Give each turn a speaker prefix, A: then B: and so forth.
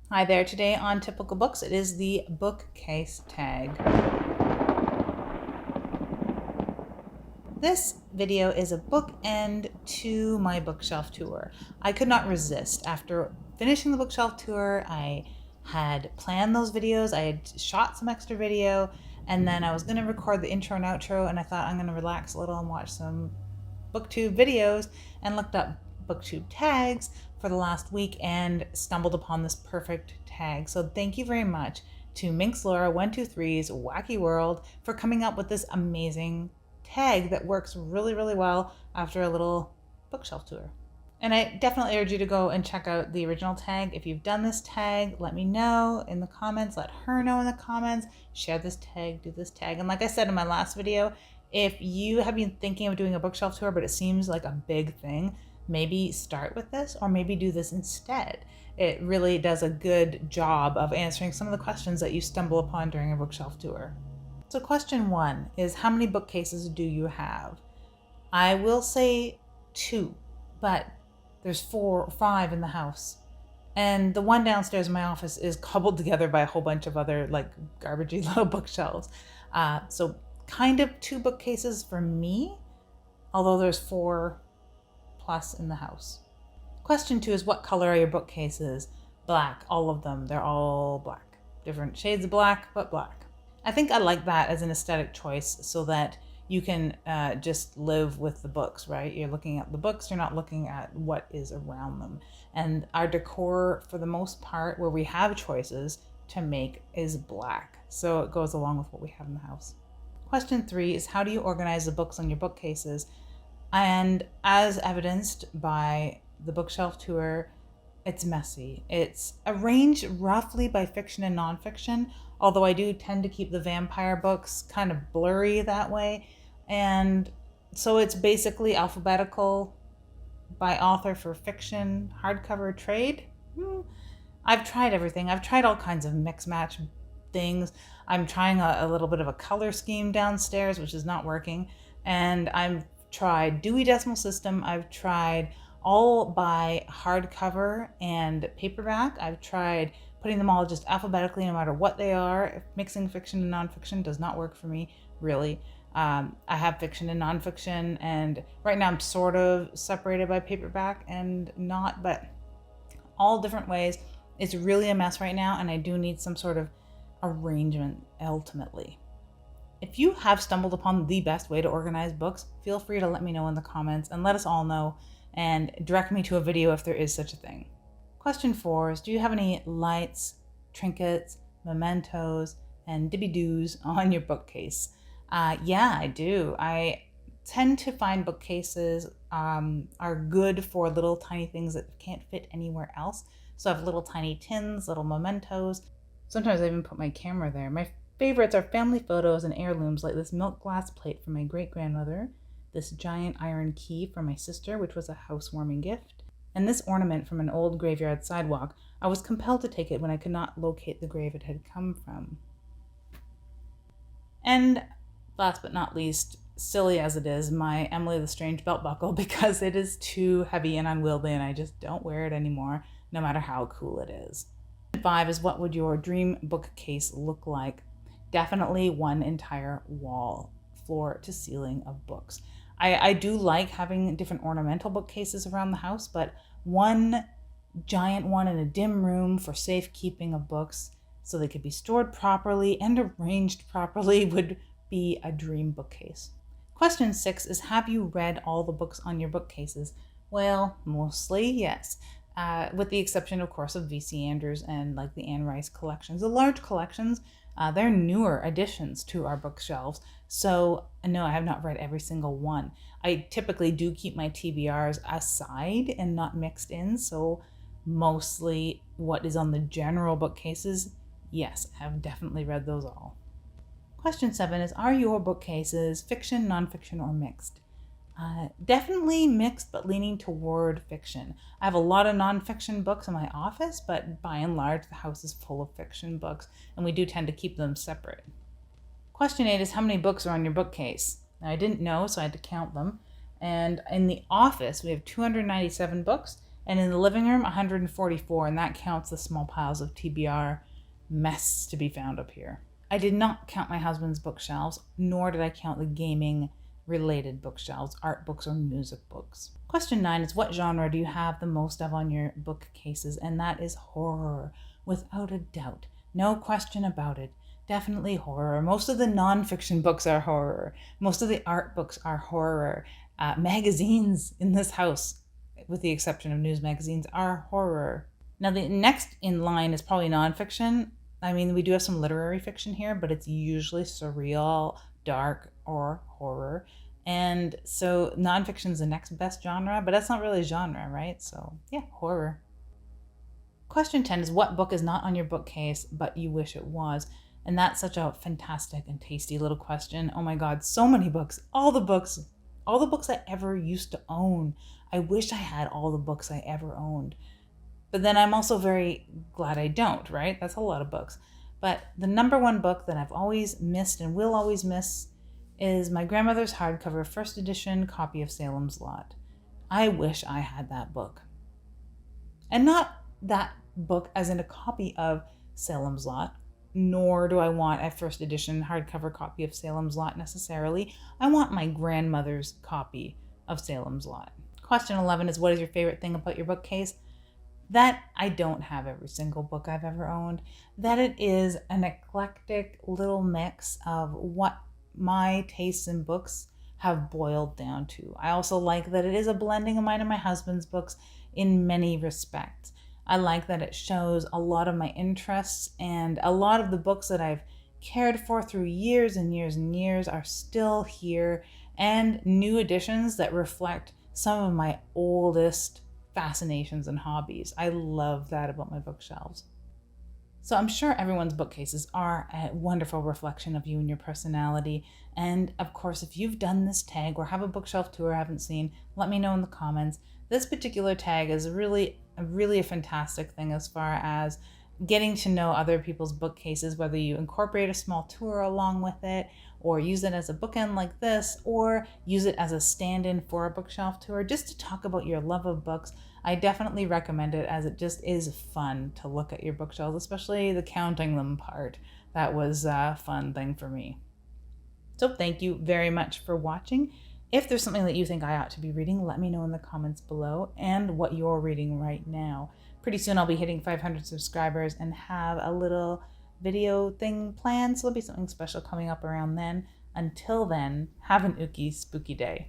A: Hi there, today on Typical Books, it is the bookcase tag. This video is a bookend to my bookshelf tour. I could not resist. After finishing the bookshelf tour, I had planned those videos, I had shot some extra video, and then I was going to record the intro and outro, and I thought I'm going to relax a little and watch some booktube videos, and looked up booktube tags for the last week and stumbled upon this perfect tag. So thank you very much to Minx Laura 123's Wacky World for coming up with this amazing tag that works really, really well after a little bookshelf tour. And I definitely urge you to go and check out the original tag. If you've done this tag, let me know in the comments. Let her know in the comments. Share this tag, do this tag. And like I said in my last video, if you have been thinking of doing a bookshelf tour, but it seems like a big thing, maybe start with this or maybe do this instead. It really does a good job of answering some of the questions that you stumble upon during a bookshelf tour. So question 1 is, how many bookcases do you have? I will say 2, but there's 4 or 5 in the house. And the one downstairs in my office is cobbled together by a whole bunch of other like garbagey little bookshelves. So kind of 2 bookcases for me, although there's 4 plus in the house. Question 2 is, what color are your bookcases? Black, all of them. They're all black. Different shades of black, but black. I think I like that as an aesthetic choice so that you can just live with the books, right? You're looking at the books, you're not looking at what is around them. And our decor, for the most part, where we have choices to make, is black. So it goes along with what we have in the house. Question 3 is, how do you organize the books on your bookcases? And as evidenced by the bookshelf tour, it's messy. It's arranged roughly by fiction and nonfiction, although I do tend to keep the vampire books kind of blurry that way. And so it's basically alphabetical by author for fiction, hardcover trade. I've tried everything. I've tried all kinds of mix match things. I'm trying a little bit of a color scheme downstairs, which is not working. And I've tried Dewey Decimal System. I've tried all by hardcover and paperback. I've tried putting them all just alphabetically no matter what they are. Mixing fiction and nonfiction does not work for me, really. I have fiction and nonfiction, and right now I'm sort of separated by paperback and not, but all different ways. It's really a mess right now, and I do need some sort of arrangement ultimately. If you have stumbled upon the best way to organize books, feel free to let me know in the comments and let us all know, and direct me to a video if there is such a thing. Question 4 is, do you have any lights, trinkets, mementos, and dibby-doos on your bookcase? Yeah, I do. I tend to find bookcases are good for little tiny things that can't fit anywhere else. So I have little tiny tins, little mementos. Sometimes I even put my camera there. My favorites are family photos and heirlooms, like this milk glass plate from my great-grandmother, this giant iron key from my sister, which was a housewarming gift, and this ornament from an old graveyard sidewalk. I was compelled to take it when I could not locate the grave it had come from. And last but not least, silly as it is, my Emily the Strange belt buckle, because it is too heavy and unwieldy and I just don't wear it anymore, no matter how cool it is. 5 is, what would your dream bookcase look like? Definitely one entire wall, floor to ceiling of books. I do like having different ornamental bookcases around the house, but one giant one in a dim room for safekeeping of books so they could be stored properly and arranged properly would be a dream bookcase. Question 6 is, have you read all the books on your bookcases? Well, mostly yes. With the exception, of course, of V.C. Andrews and like the Anne Rice collections. The large collections, they're newer additions to our bookshelves. So no, I have not read every single one. I typically do keep my TBRs aside and not mixed in. So mostly what is on the general bookcases, yes, I have definitely read those all. Question 7 is, are your bookcases fiction, nonfiction, or mixed? Definitely mixed, but leaning toward fiction. I have a lot of nonfiction books in my office, but by and large, the house is full of fiction books, and we do tend to keep them separate. Question 8 is, how many books are on your bookcase? Now, I didn't know, so I had to count them. And in the office, we have 297 books, And in the living room, 144, and that counts the small piles of TBR mess to be found up here. I did not count my husband's bookshelves, nor did I count the gaming related bookshelves, art books or music books. Question 9 is, what genre do you have the most of on your bookcases? And that is horror, without a doubt. No question about it. Definitely horror. Most of the nonfiction books are horror. Most of the art books are horror. Magazines in this house, with the exception of news magazines, are horror. Now the next in line is probably nonfiction. I mean, we do have some literary fiction here, but it's usually surreal, dark, or horror. And so nonfiction is the next best genre, but that's not really a genre, right? So yeah, horror. Question 10 is, what book is not on your bookcase, but you wish it was? And that's such a fantastic and tasty little question. Oh my God, so many books, all the books I ever used to own. I wish I had all the books I ever owned. But then I'm also very glad I don't, right? That's a lot of books. But the number one book that I've always missed and will always miss is my grandmother's hardcover first edition copy of Salem's Lot. I wish I had that book. And not that book as in a copy of Salem's Lot, nor do I want a first edition hardcover copy of Salem's Lot necessarily. I want my grandmother's copy of Salem's Lot. Question 11 is, what is your favorite thing about your bookcase? That I don't have every single book I've ever owned. That it is an eclectic little mix of what my tastes in books have boiled down to. I also like that it is a blending of mine and my husband's books in many respects. I like that it shows a lot of my interests, and a lot of the books that I've cared for through years and years and years are still here, and new editions that reflect some of my oldest fascinations and hobbies. I love that about my bookshelves. So I'm sure everyone's bookcases are a wonderful reflection of you and your personality. And of course, if you've done this tag or have a bookshelf tour I haven't seen, let me know in the comments. This particular tag is really a fantastic thing as far as getting to know other people's bookcases, whether you incorporate a small tour along with it, or use it as a bookend like this, or use it as a stand-in for a bookshelf tour, just to talk about your love of books. I definitely recommend it, as it just is fun to look at your bookshelves, especially the counting them part. That was a fun thing for me. So thank you very much for watching. If there's something that you think I ought to be reading, let me know in the comments below, and what you're reading right now. Pretty soon I'll be hitting 500 subscribers and have a little video thing planned, so there'll be something special coming up around then. Until then, have an ooky spooky day.